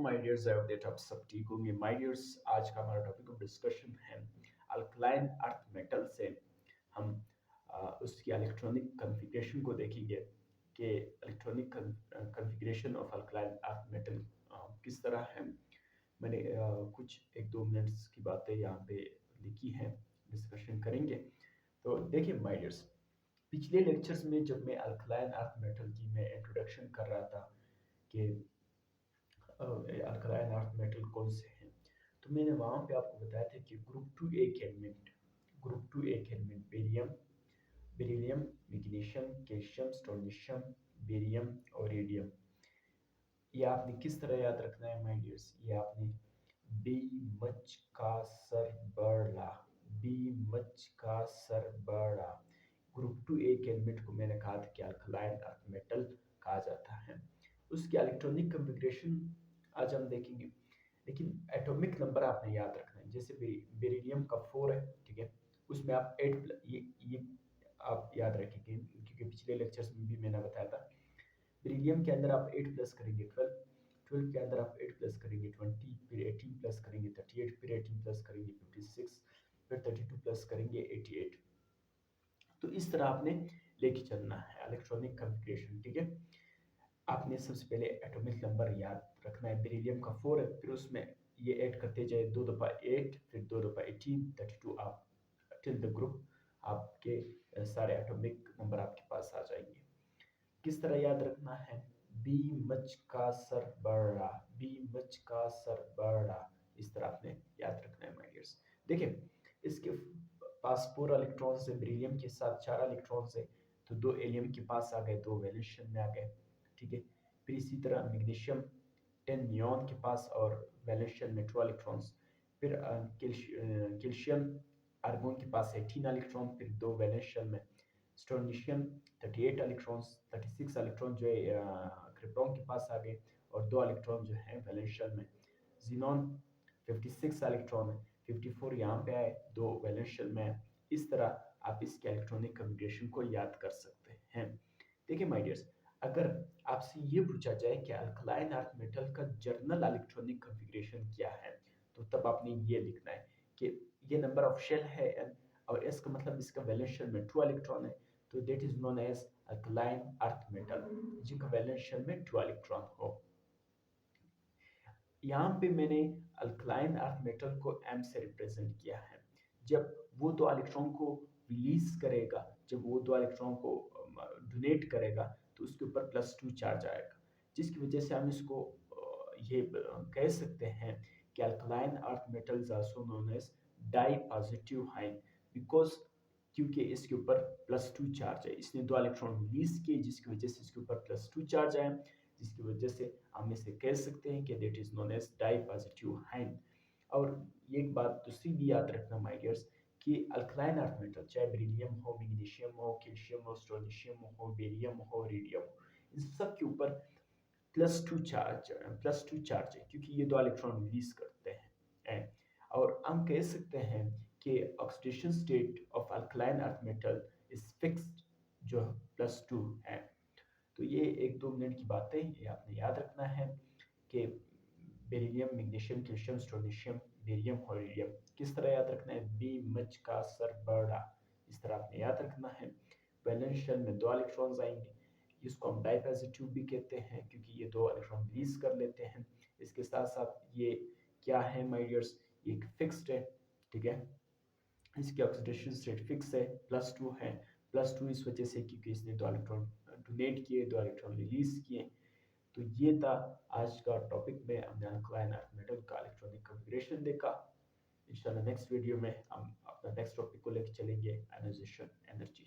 My dears, I hope that आप सब ठीक होंगे। माय डियर्स, आज का हमारा टॉपिक ऑफ डिस्कशन है अल्कलाइन अर्थ मेटल से हम उसकी इलेक्ट्रॉनिक कॉन्फ़िगरेशन को देखेंगे कि electronic configuration of alkaline earth metal किस तरह है। मैंने कुछ एक दो मिनट्स की बातें यहाँ पे लिखी हैं, डिस्कशन करेंगे। तो देखिए माय डियर्स, पिछले लेक्चर्स में जब मैं अल्कलाइन अर्थ मेटल की मैं इंट्रोडक्शन कर रहा था कि अल्कलाइन अर्थ मेटल कौन से हैं, तो मैंने वहाँ पे आपको बताया था कि ग्रुप 2 एक element barium, beryllium, magnesium, calcium, strontium, barium और रेडियम। ये आपने किस तरह याद रखना है माय डियर्स? ये आपने बी मच का सर बड़ा, बी मच का सर बड़ा। ग्रुप 2 एक एलिमेंट को मैंने कहा था कि अल्कलाइन अर्थ मेटल कहा जाता है। उसकी इलेक्ट्रॉनिक कॉन्फ़िगरेशन आज हम देखेंगे, लेकिन एटॉमिक नंबर आपने याद रखना है। जैसे बेरिलियम का 4 है, ठीक है, उसमें आप 8 ये आप याद रखेंगे क्योंकि पिछले लेक्चर्स में भी मैंने बताया था। बेरिलियम के अंदर आप 8 प्लस करेंगे 12, 12 के अंदर आप 8 प्लस करेंगे 20, फिर 18 प्लस करेंगे 38, फिर 18 प्लस करेंगे 56, फिर 32 प्लस करेंगे 88। तो इस तरह आपने लेके चलना है इलेक्ट्रॉनिक कॉन्फ़िगरेशन, ठीक है। आपने सबसे पहले एटॉमिक नंबर याद रखना है। बेरिलियम का 4 है, फिर उसमें ये ऐड करते जाए, 2 दफ़ा 8, फिर 2 दफ़ा 18, 32 आप टिल द ग्रुप आपके सारे एटॉमिक नंबर आपके पास आ जाएंगे। किस तरह याद रखना है? बी मच का सर बड़ा, बी मच का सर बड़ा, इस तरह आपने याद रखना है माय डियर्स। देखिए, इसके पास 4 इलेक्ट्रॉन्स है, बेरिलियम के साथ 4 इलेक्ट्रॉन्स है, तो 2 एलियम के पास आ गए, 2 वैलेंस शेल में आ गए, ठीक है। फिर इसी तरह मैग्नीशियम 10 नियॉन के पास और वैलेंस शेल में 2 इलेक्ट्रॉन्स। फिर कैल्शियम आर्गोन के पास 18 इलेक्ट्रॉन, फिर 2 वैलेंस शेल में। स्ट्रोंशियम 38 इलेक्ट्रॉन्स, 36 इलेक्ट्रॉन जो है क्रिप्टॉन के पास आ गए और 2 इलेक्ट्रॉन जो है वैलेंस शेल में। ज़ीनॉन 56 इलेक्ट्रॉन है, 54 यहाँ पे आए, 2 वैलेंस शेल में है। इस तरह आप इसके इलेक्ट्रॉनिक कॉन्फ़िगरेशन को याद कर सकते हैं। देखिए माय डियर्स, अगर आपसे ये पूछा जाए कि अल्कलाइन अर्थ मेटल का जर्नल इलेक्ट्रॉनिक कॉन्फ़िगरेशन क्या है, तो तब आपने ये लिखना है कि ये नंबर ऑफ शेल है n, और s का मतलब इसका वैलेंस शेल में 2 इलेक्ट्रॉन है, तो that is known as alkaline earth metal, जिनका वैलेंस शेल में 2 इलेक्ट्रॉन हो। यहाँ पे मैंने अल्कलाइन अर्थ मेटल को m से रिप्रेजेंट किया है। जब वो 2 इलेक्ट्रॉन को रिलीज करेगा, जब वो 2 इलेक्ट्रॉन को डोनेट करेगा, तो उसके ऊपर +2 चार्ज आएगा, जिसकी वजह से हम इसको ये कह सकते हैं कि alkaline earth metal is also known as dipositive ion, because क्योंकि इसके ऊपर +2 चार्ज है। इसने 2 इलेक्ट्रॉन रिलीज किए, जिसकी वजह से इसके ऊपर +2 चार्ज आए, जिसकी वजह से हम इसे कह सकते हैं कि that is known as dipositive ion. और एक बात दूसरी भी याद रखना माय डियर्स कि अल्कलाइन अर्थ मेटल, चाहे बेरिलियम हो, मैग्नीशियम हो, कैल्शियम हो, स्ट्रोंशियम हो, बेरियम हो, रेडियम हो, इन सब के ऊपर +2 चार्ज है, क्योंकि ये 2 इलेक्ट्रॉन रिलीज करते हैं। और हम कह सकते हैं कि oxidation state of alkaline earth metal is fixed, जो +2 है। तो ये 1-2 मिनट की बातें ये आपने याद रखना है कि beryllium, magnesium, calcium, strontium, barium और रेडियम किस तरह याद रखना है। बी मच का सर बड़ा, इस तरह आपने याद रखना है। वैलेंस शेल में 2 इलेक्ट्रॉन्स आएंगे, इसको हम डाई पॉजिटिव भी कहते हैं क्योंकि ये 2 इलेक्ट्रॉन रिलीज कर लेते हैं। इसके साथ साथ ये क्या है माय डियर्स, ये फिक्स्ड है, ठीक है। इसकी ऑक्सीडेशन स्टेट फिक्स है, +2 है। +2 इस वजह से क्योंकि इसने 2 इलेक्ट्रॉन डोनेट किए, 2 इलेक्ट्रॉन रिलीज किए। तो ये था आज का टॉपिक में, हमने अल्कलाइन अर्थ मेटल का इलेक्ट्रॉनिक कॉन्फ़िगरेशन देखा। इंशाल्लाह नेक्स्ट वीडियो में हम अपना नेक्स्ट टॉपिक को लेकर चलेंगे, आयनाइजेशन एनर्जी।